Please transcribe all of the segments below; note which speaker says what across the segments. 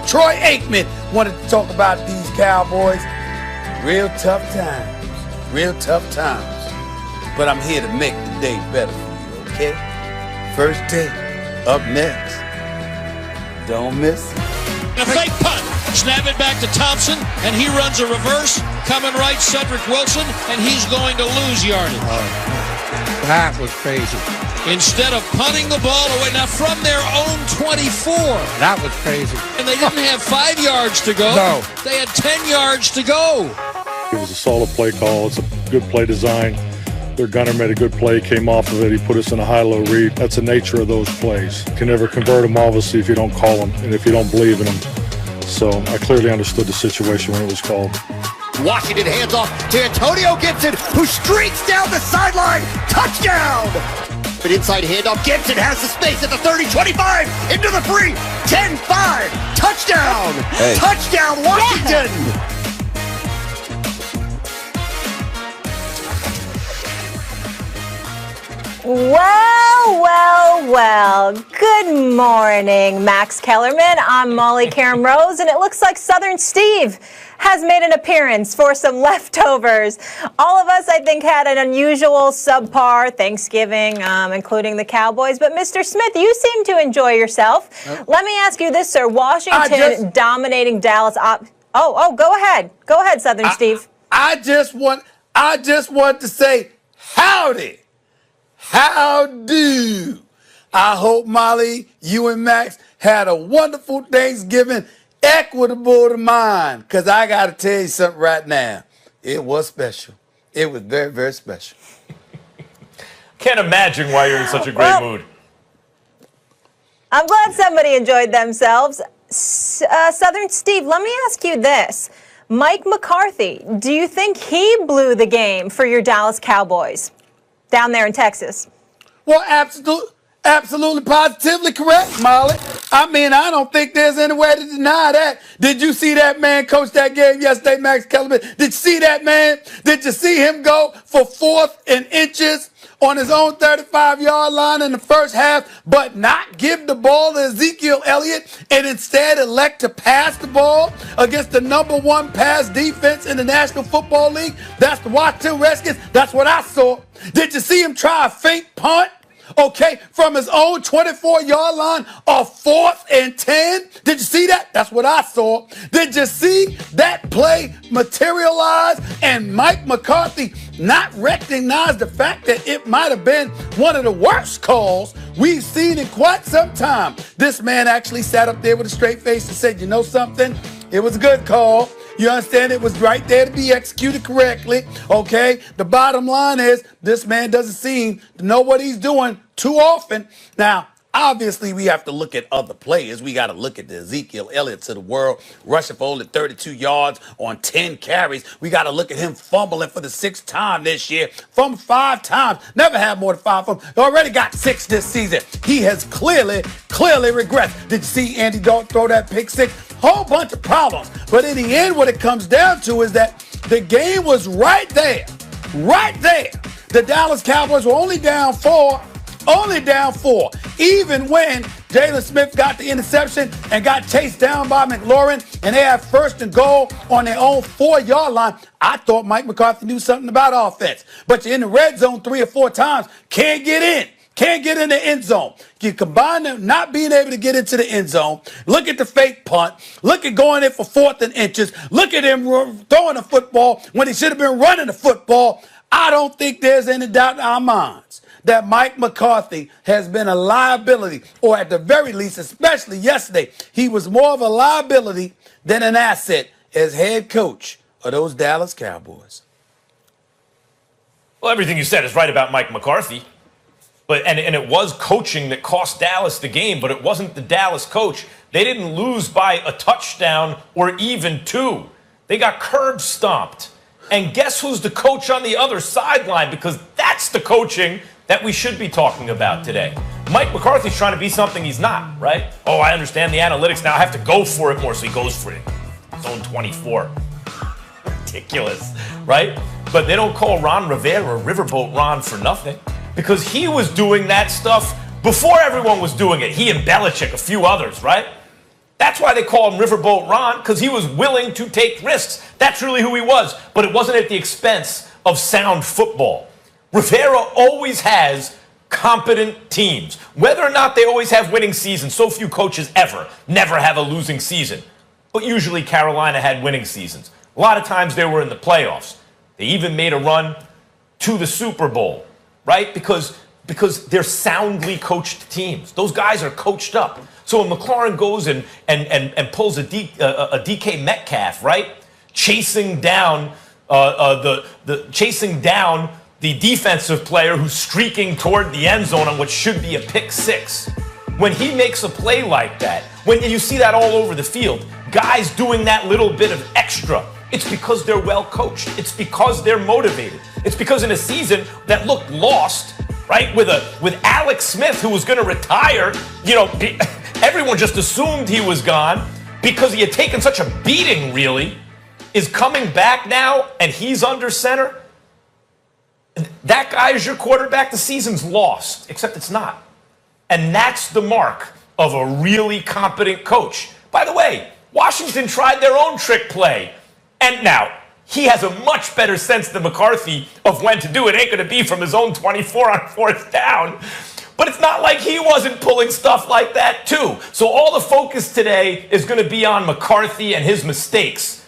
Speaker 1: Troy Aikman wanted to talk about these Cowboys. Real tough times. Real tough times. But I'm here to make the day better for you, okay? First day, up next. Don't miss it.
Speaker 2: A fake punt. Snap it back to Thompson, and he runs a reverse. Coming right, Cedric Wilson, and he's going to lose yardage.
Speaker 3: That was crazy.
Speaker 2: Instead of punting the ball away, now from their own 24.
Speaker 3: That was crazy.
Speaker 2: And they didn't have 5 yards to go.
Speaker 3: No.
Speaker 2: They had 10 yards to go.
Speaker 4: It was a solid play call. It's a good play design. Their gunner made a good play, came off of it. He put us in a high-low read. That's the nature of those plays. You can never convert them, obviously, if you don't call them and if you don't believe in them. So I clearly understood the situation when it was called.
Speaker 5: Washington hands off to Antonio Gibson, who streaks down the sideline. Touchdown! But inside handoff, Gibson has the space at the 30, 25, into the 3, 10, 5, touchdown!
Speaker 1: Hey.
Speaker 5: Touchdown, Washington! Yeah.
Speaker 6: Well. Good morning, Max Kellerman. I'm Molly Karen Rose, and it looks like Southern Steve has made an appearance for some leftovers. All of us, I think, had an unusual subpar Thanksgiving, including the Cowboys. But, Mr. Smith, you seem to enjoy yourself. Let me ask you this, sir. Washington dominating Dallas. Go ahead. Go ahead, Southern Steve.
Speaker 1: I just want to say howdy. How do? I hope, Molly, you and Max had a wonderful Thanksgiving, equitable to mine, because I got to tell you something right now. It was special. It was very, very special.
Speaker 7: Can't imagine why you're in such a great mood.
Speaker 6: I'm glad somebody enjoyed themselves. Southern Steve, let me ask you this. Mike McCarthy, do you think he blew the game for your Dallas Cowboys down there in Texas?
Speaker 1: Well, absolutely, positively correct, Molly. I mean, I don't think there's any way to deny that. Did you see that man coach that game yesterday, Max Kellerman? Did you see that man? Did you see him go for 4th and inches on his own 35-yard line in the first half, but not give the ball to Ezekiel Elliott and instead elect to pass the ball against the #1 pass defense in the National Football League? That's the Washington Redskins. That's what I saw. Did you see him try a fake punt? Okay, from his own 24-yard line of 4th and 10. Did you see that? That's what I saw. Did you see that play materialize and Mike McCarthy not recognize the fact that it might have been one of the worst calls we've seen in quite some time? This man actually sat up there with a straight face and said, you know something? It was a good call. You understand? It was right there to be executed correctly, okay? The bottom line is this man doesn't seem to know what he's doing too often. Now, obviously, we have to look at other players. We got to look at the Ezekiel Elliott's of the world, rushing for only 32 yards on 10 carries. We got to look at him fumbling for the 6th time this year. Fumbled 5 times. Never had more than 5 fumbles. Already got 6 this season. He has clearly regressed. Did you see Andy Dalton throw that pick 6? Whole bunch of problems. But in the end, what it comes down to is that the game was right there. Right there. The Dallas Cowboys were only down 4. Even when Jalen Smith got the interception and got chased down by McLaurin and they had 1st and goal on their own 4-yard line, I thought Mike McCarthy knew something about offense. But you're in the red zone 3 or 4 times, can't get in. Can't get in the end zone. You combine them not being able to get into the end zone. Look at the fake punt. Look at going in for 4th and inches. Look at him throwing the football when he should have been running the football. I don't think there's any doubt in our minds that Mike McCarthy has been a liability, or at the very least, especially yesterday, he was more of a liability than an asset as head coach of those Dallas Cowboys.
Speaker 7: Well, everything you said is right about Mike McCarthy. But and it was coaching that cost Dallas the game, but it wasn't the Dallas coach. They didn't lose by a touchdown or even 2. They got curb stomped. And guess who's the coach on the other sideline? Because that's the coaching that we should be talking about today. Mike McCarthy's trying to be something he's not, right? Oh, I understand the analytics now. I have to go for it more, so he goes for it. Zone 24. Ridiculous, right? But they don't call Ron Rivera Riverboat Ron for nothing, because he was doing that stuff before everyone was doing it. He and Belichick, a few others, right? That's why they call him Riverboat Ron, because he was willing to take risks. That's really who he was. But it wasn't at the expense of sound football. Rivera always has competent teams. Whether or not they always have winning seasons, so few coaches never have a losing season. But usually Carolina had winning seasons. A lot of times they were in the playoffs. They even made a run to the Super Bowl, right? Because they're soundly coached teams. Those guys are coached up. So when McLaurin goes and pulls a DK Metcalf, right, chasing down the defensive player who's streaking toward the end zone on what should be a pick six. When he makes a play like that, when you see that all over the field, guys doing that little bit of extra, it's because they're well coached. It's because they're motivated. It's because in a season that looked lost, right, with Alex Smith, who was going to retire, everyone just assumed he was gone because he had taken such a beating, really, is coming back now and he's under center. That guy is your quarterback. The season's lost, except it's not. And that's the mark of a really competent coach. By the way, Washington tried their own trick play. And now, he has a much better sense than McCarthy of when to do it. Ain't going to be from his own 24 on fourth down. But it's not like he wasn't pulling stuff like that, too. So all the focus today is going to be on McCarthy and his mistakes.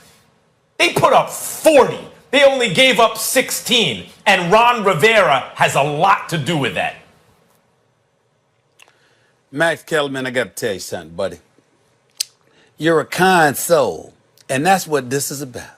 Speaker 7: They put up 40. They only gave up 16. And Ron Rivera has a lot to do with that.
Speaker 1: Max Kellerman, I got to tell you something, buddy. You're a kind soul, and that's what this is about.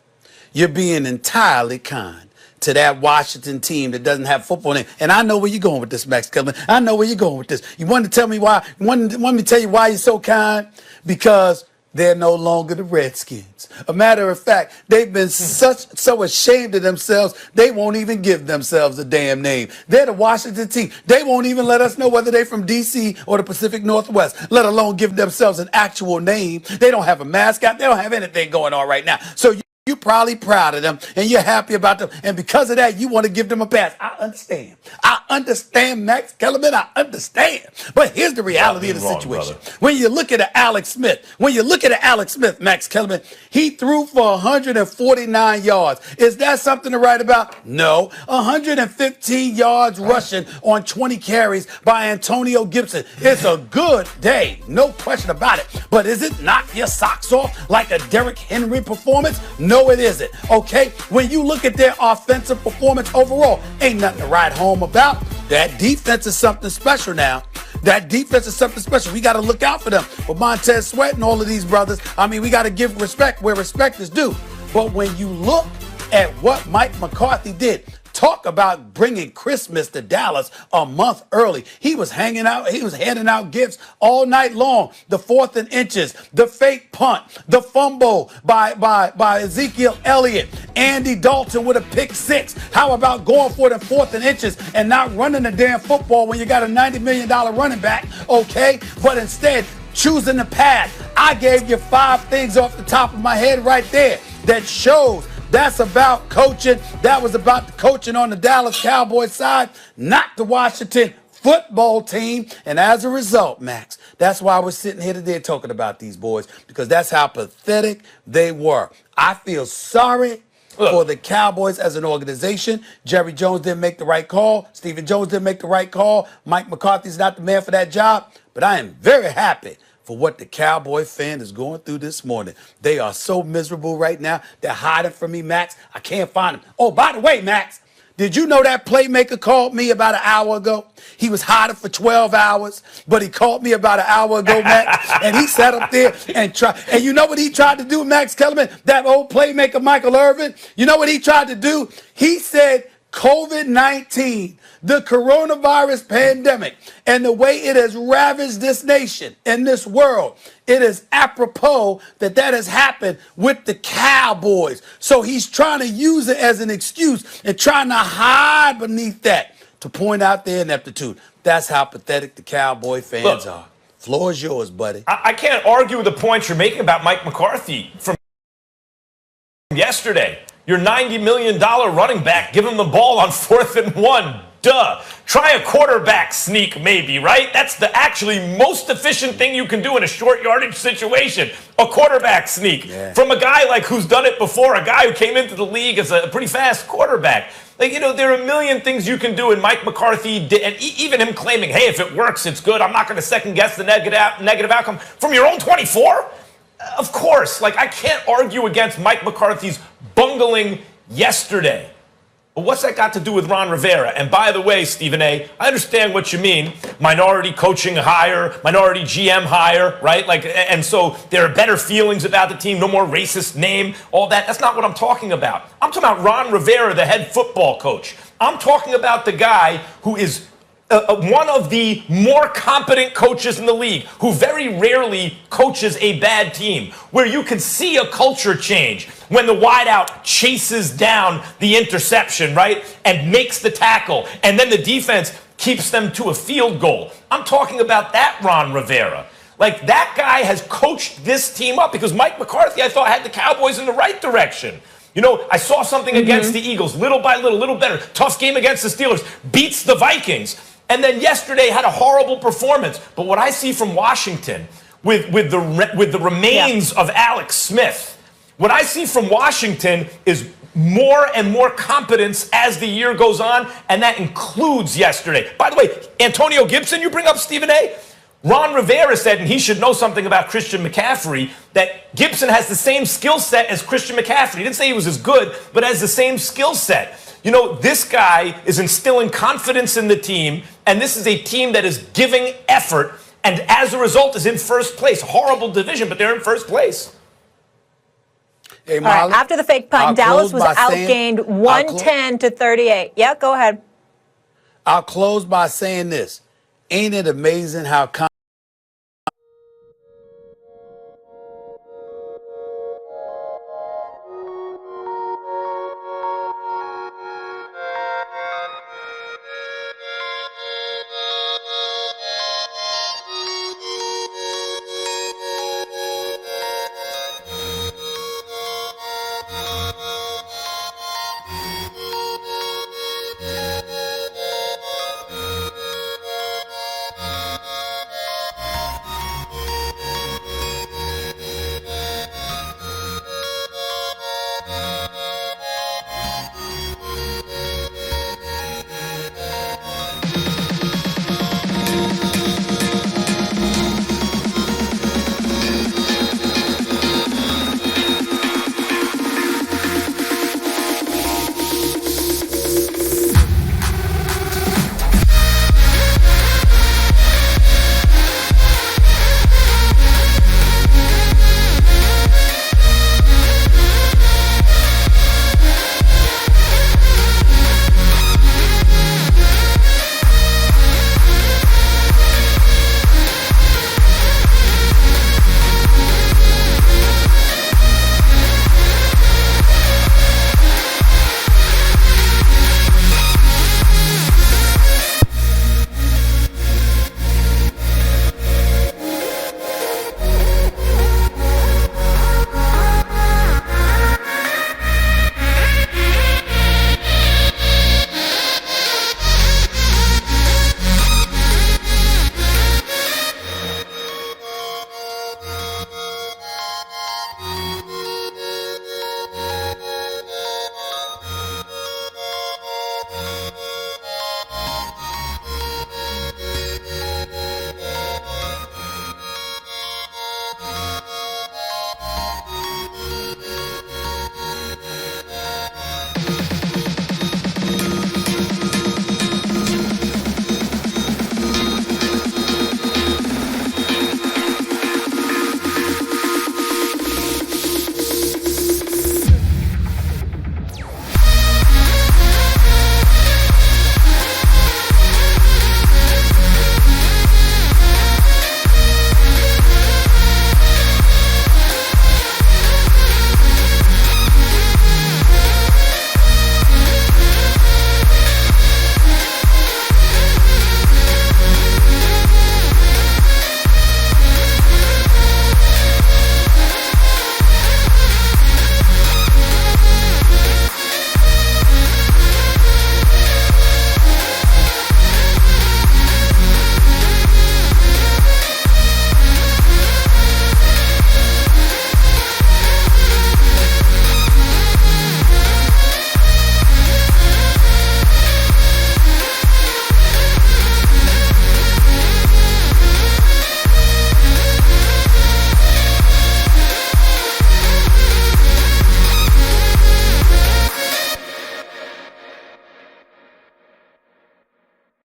Speaker 1: You're being entirely kind to that Washington team that doesn't have football name. And I know where you're going with this, Max Kellerman. I know where you're going with this. You want to tell me why? You want me to tell you why you're so kind? Because they're no longer the Redskins. A matter of fact, they've been so ashamed of themselves, they won't even give themselves a damn name. They're the Washington team. They won't even let us know whether they're from D.C. or the Pacific Northwest, let alone give themselves an actual name. They don't have a mascot. They don't have anything going on right now. So you're probably proud of them, and you're happy about them. And because of that, you want to give them a pass. I understand. I understand, Max Kellerman. I understand. But here's the reality of the situation.
Speaker 7: Brother.
Speaker 1: When you look at Alex Smith, Max Kellerman, he threw for 149 yards. Is that something to write about? No. 115 yards rushing on 20 carries by Antonio Gibson. It's a good day. No question about it. But is it knock your socks off like a Derrick Henry performance? No, it isn't. Okay? When you look at their offensive performance overall, ain't nothing to write home about. That defense is something special now. That defense is something special. We got to look out for them. With Montez Sweat and all of these brothers, we got to give respect where respect is due. But when you look at what Mike McCarthy did, talk about bringing Christmas to Dallas a month early. He was handing out gifts all night long. The 4th and inches, the fake punt, the fumble by Ezekiel Elliott, Andy Dalton with a pick six. How about going for the 4th and inches and not running the damn football when you got a $90 million running back, okay? But instead, choosing the path. I gave you 5 things off the top of my head right there that shows that's about coaching. That was about the coaching on the Dallas Cowboys side, not the Washington football team. And as a result, Max, that's why we're sitting here today talking about these boys, because that's how pathetic they were. I feel sorry for the Cowboys as an organization. Jerry Jones didn't make the right call. Stephen Jones didn't make the right call. Mike McCarthy's not the man for that job. But I am very happy for what the Cowboy fan is going through this morning. They are so miserable right now. They're hiding from me, Max. I can't find them. Oh, by the way, Max, did you know that playmaker called me about an hour ago? He was hiding for 12 hours, but he called me about an hour ago, Max, and he sat up there and tried. And you know what he tried to do, Max Kellerman? That old playmaker, Michael Irvin? You know what he tried to do? He said COVID-19, the coronavirus pandemic, and the way it has ravaged this nation and this world, it is apropos that has happened with the Cowboys. So he's trying to use it as an excuse and trying to hide beneath that to point out their ineptitude. That's how pathetic the Cowboy fans are. Floor is yours, buddy.
Speaker 7: I can't argue with the points you're making about Mike McCarthy from yesterday. Your $90 million running back, give him the ball on 4th and 1. Duh. Try a quarterback sneak, maybe, right? That's the actually most efficient thing you can do in a short yardage situation. A quarterback sneak.
Speaker 1: Yeah.
Speaker 7: From a guy like who's done it before, a guy who came into the league as a pretty fast quarterback. Like, there are a million things you can do, and Mike McCarthy did, and even him claiming, hey, if it works, it's good. I'm not going to second guess the negative outcome from your own 24? Of course. Like, I can't argue against Mike McCarthy's bungling yesterday. But what's that got to do with Ron Rivera? And by the way, Stephen A., I understand what you mean. Minority coaching hire, minority GM hire, right? Like, and so there are better feelings about the team, no more racist name, all that. That's not what I'm talking about. I'm talking about Ron Rivera, the head football coach. I'm talking about the guy who is one of the more competent coaches in the league, who very rarely coaches a bad team, where you can see a culture change when the wideout chases down the interception, right, and makes the tackle, and then the defense keeps them to a field goal. I'm talking about that Ron Rivera. Like, that guy has coached this team up, because Mike McCarthy, I thought, had the Cowboys in the right direction. I saw something against the Eagles, little by little, little better. Tough game against the Steelers, beats the Vikings. And then yesterday had a horrible performance. But what I see from Washington with the remains of Alex Smith, what I see from Washington is more and more competence as the year goes on, and that includes yesterday. By the way, Antonio Gibson, you bring up Stephen A. Ron Rivera said, and he should know something about Christian McCaffrey, that Gibson has the same skill set as Christian McCaffrey. He didn't say he was as good, but has the same skill set. This guy is instilling confidence in the team, and this is a team that is giving effort, and as a result is in first place. Horrible division, but they're in first place.
Speaker 1: Hey,
Speaker 6: All right, after the fake punt, Dallas was outgained 110 to 38. Yeah, go ahead.
Speaker 1: I'll close by saying this. Ain't it amazing how